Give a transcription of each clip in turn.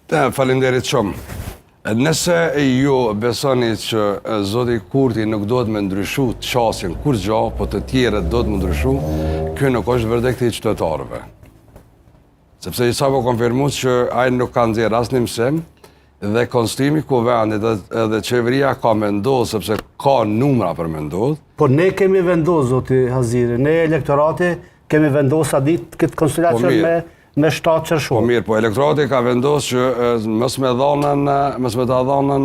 Faleminderit shumë. Nëse ju besoni që zoti Kurti nuk do të me ndryshu të qasjen kur gja, po të tjerët do të me ndryshu, kjo nuk është verdikti i qytetarëve. Sepse i sa po konfirmus që ajë nuk ka nxjerrë asnjë mësim, dhe konstituimi i kuvendit edhe qeveria ka mendosur, sepse ka numra për mendosur. Po ne kemi vendosur, zoti Haziri, ne elektorati kemi vendosur ditë këtë konstelacion me 7 qershor. Po mirë, po elektorati ka vendosur që mos me ta dhonën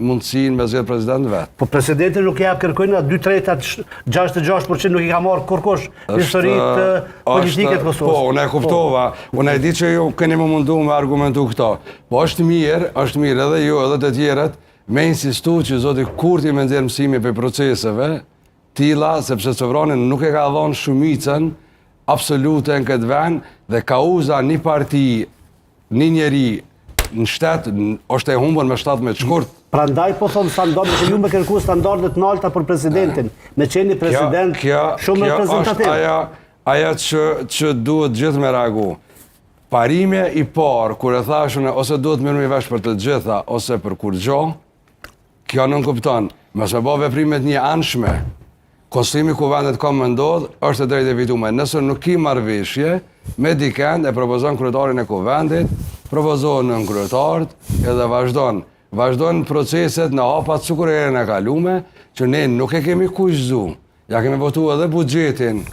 mundësinë me zgjedh president vet. Po presidenti nuk ja kërkojnë 2/3, 66% nuk i ka marrë kurkush historitë politike të Kosovës. Po, unë e kuptova, unë e di që ju keni më mundu me argumentu këto. Po është mirë edhe ju edhe të tjerët me insistu që zoti Kurti me nxjerr mësime për proceseve tilla, sepse sovrani nuk e ka dhënë shumicën absolute në këtë vend dhe kauza një parti, një njeri në shtet, është e humbur me 17 shkurt. Prandaj po thonë standardet, që ju me kërku standardet në alta për presidentin, me qeni president shumë reprezentativ. Kjo është aja që duhet gjithë me reagu. Parime i parë, kur e thashën ose duhet mirë me vesh për të gjitha, ose për kur gjo, kjo nuk kupton. Mos me bë veprimet një anshme. Konstituimi i kuvendit ka mendosur, është e drejtë e vituar. Nëse nuk ki marrëveshje me dikën e propozon kryetarin e kuvendit, propozohen në kryetarët edhe vazhdon proceset në hapat sikur erën e kalume, që ne nuk e kemi kushzu. Ja kemi votuar edhe buxhetin.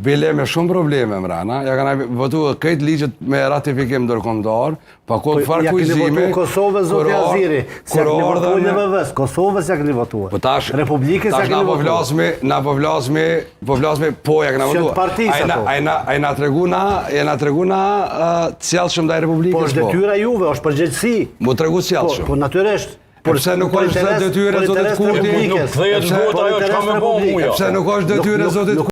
Bile me shumë probleme mrena, ja kanë votuar këtë ligjet me ratifikim ndërkombëtar, pa kohë farë kuizime. Ja keni votuar Kosovë, zoti Aziri, se ja keni votuar në VVS, Kosovës ja keni votuar. Po tash, Republikës ja keni votuar. Po vlasme, po ja kena votuar. Ajna treguna cjellshëm ndaj Republikës, po. Po është detyra juve, është përgjegjësi. Mu tregu cjellshëm. Po natyrisht. Pse nuk është detyra zotit Kurti? Nuk kthehet vota ajo çka më bën mua. Pse nuk është detyra zotit